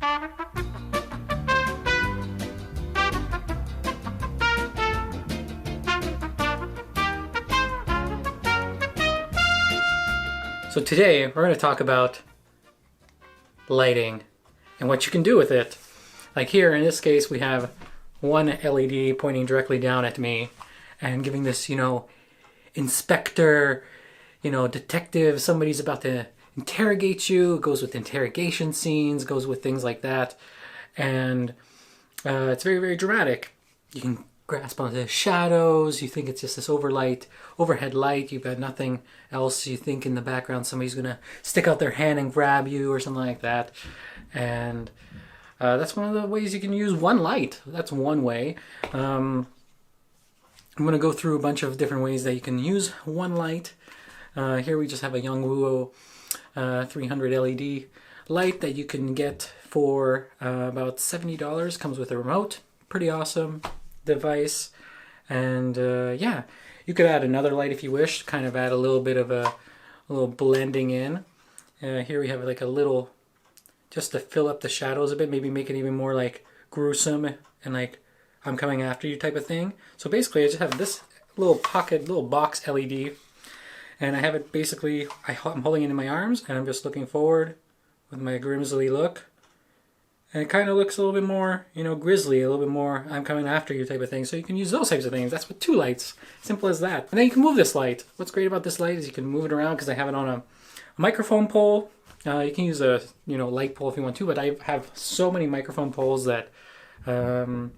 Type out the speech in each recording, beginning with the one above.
So today we're going to talk about lighting and what you can do with it. Like here in this case we have one LED pointing directly down at me and giving this, inspector, detective, somebody's about to interrogate you. It goes with interrogation scenes, goes with things like that. And it's very, very dramatic. You can grasp onto the shadows. You think it's just this overhead light. You've got nothing else. You think in the background somebody's gonna stick out their hand and grab you or something like that. And that's one of the ways you can use one light. That's one way. I'm gonna go through a bunch of different ways that you can use one light. Here we just have a Yongnuo 300 LED light that you can get for about $70. Comes with a remote. Pretty awesome device. And yeah, you could add another light if you wish, kind of add a little bit of a little blending in. Here we have like a little, just to fill up the shadows a bit, maybe make it even more like gruesome and like I'm coming after you type of thing. So basically I just have this little box LED, and I have it basically, I'm holding it in my arms and I'm just looking forward with my grimsly look. And it kind of looks a little bit more, grisly, a little bit more I'm coming after you type of thing. So you can use those types of things. That's with two lights. Simple as that. And then you can move this light. What's great about this light is you can move it around because I have it on a microphone pole. You can use a light pole if you want to, but I have so many microphone poles that you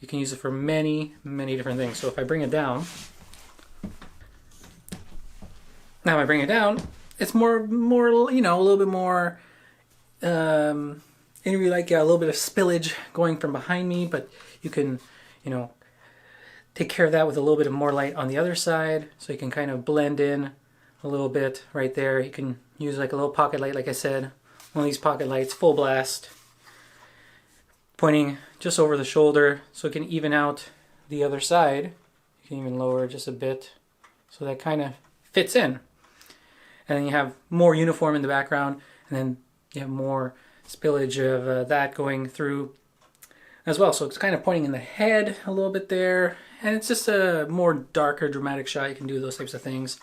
can use it for many, many different things. So if I bring it down, now I bring it down, it's more, a little bit more. And we like a little bit of spillage going from behind me, but you can, take care of that with a little bit of more light on the other side, so you can kind of blend in a little bit right there. You can use like a little pocket light, like I said, one of these pocket lights, full blast, pointing just over the shoulder, so it can even out the other side. You can even lower it just a bit, so that kind of fits in. And then you have more uniform in the background, and then you have more spillage of that going through as well. So it's kind of pointing in the head a little bit there, and it's just a more darker, dramatic shot. You can do those types of things.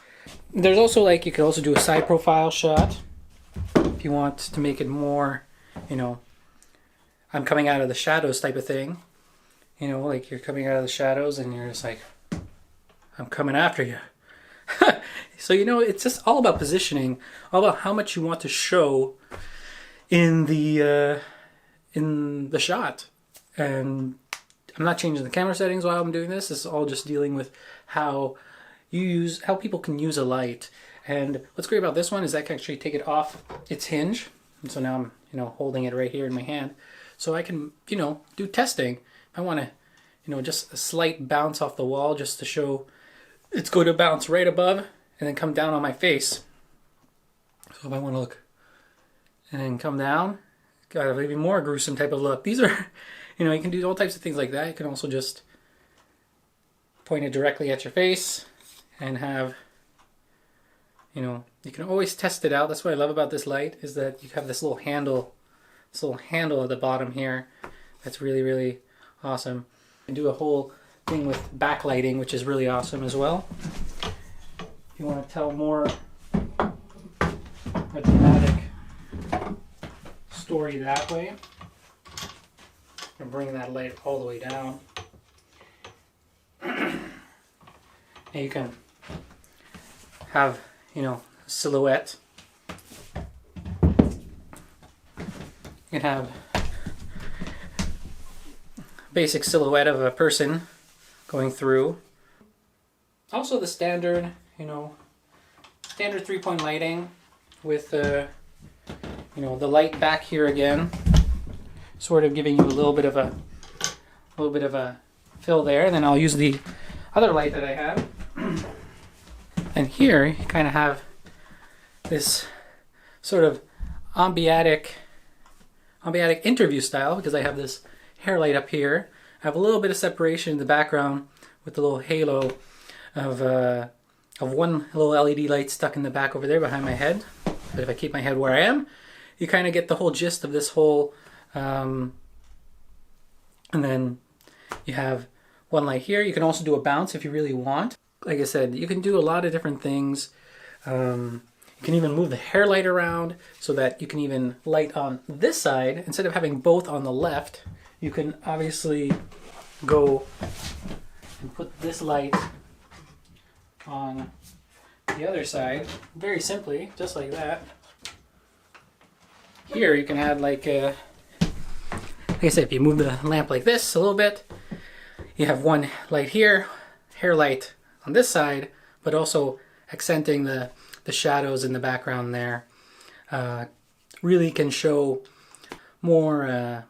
There's also you can also do a side profile shot if you want to make it more, I'm coming out of the shadows type of thing. Like you're coming out of the shadows and you're just like, I'm coming after you. So it's just all about positioning, all about how much you want to show in the shot. And I'm not changing the camera settings while I'm doing this. This is all just dealing with how people can use a light. And what's great about this one is I can actually take it off its hinge. And so now I'm holding it right here in my hand, so I can do testing. I want to just a slight bounce off the wall just to show it's going to bounce right above and then come down on my face. So if I want to look and then come down, got a maybe more gruesome type of look. These are, you can do all types of things like that. You can also just point it directly at your face and have, you can always test it out. That's what I love about this light, is that you have this little handle at the bottom here. That's really, really awesome. You can do a whole thing with backlighting, which is really awesome as well. If you want to tell more a dramatic story that way, and bring that light all the way down. And you can have, silhouette. You can have basic silhouette of a person going through. Also the standard, standard 3-point lighting with the light back here again, sort of giving you a little bit of a fill there. And then I'll use the other light that I have. And here you kind of have this sort of ambiatic interview style, because I have this hair light up here. I have a little bit of separation in the background with the little halo of one little LED light stuck in the back over there behind my head. But if I keep my head where I am, you kind of get the whole gist of this whole And then you have one light here. You can also do a bounce if you really want. Like I said, you can do a lot of different things. You can even move the hair light around so that you can even light on this side. Instead of having both on the left, you can obviously go and put this light on the other side very simply, just like that. Here you can add like I said, if you move the lamp like this a little bit, you have one light here, hair light on this side, but also accenting the shadows in the background there. Really can show more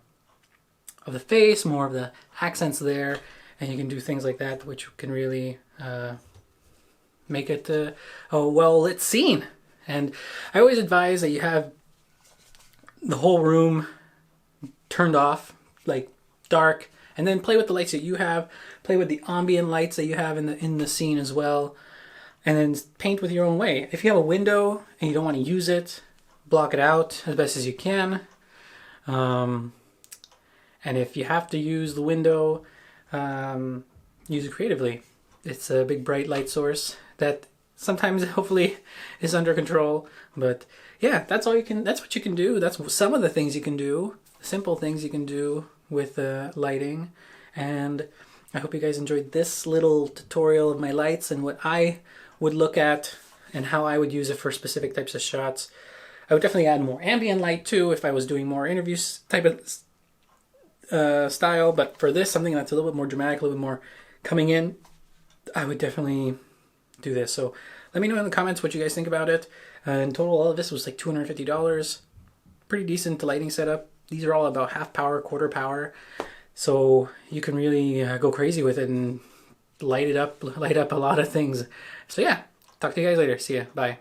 of the face, more of the accents there, and you can do things like that, which can really make it a well-lit scene. And I always advise that you have the whole room turned off, like dark, and then play with the lights that you have, play with the ambient lights that you have in the scene as well, and then paint with your own way. If you have a window and you don't want to use it, block it out as best as you can. And if you have to use the window, use it creatively. It's a big bright light source that sometimes hopefully is under control, but yeah, that's what you can do. That's some of the things you can do, simple things you can do with lighting. And I hope you guys enjoyed this little tutorial of my lights and what I would look at and how I would use it for specific types of shots. I would definitely add more ambient light too if I was doing more interviews type of style, but for this, something that's a little bit more dramatic, a little bit more coming in, I would definitely do this. So let me know in the comments what you guys think about it. In total, all of this was like $250. Pretty decent lighting setup. These are all about half power, quarter power. So you can really go crazy with it and light up a lot of things. So yeah, talk to you guys later. See ya. Bye.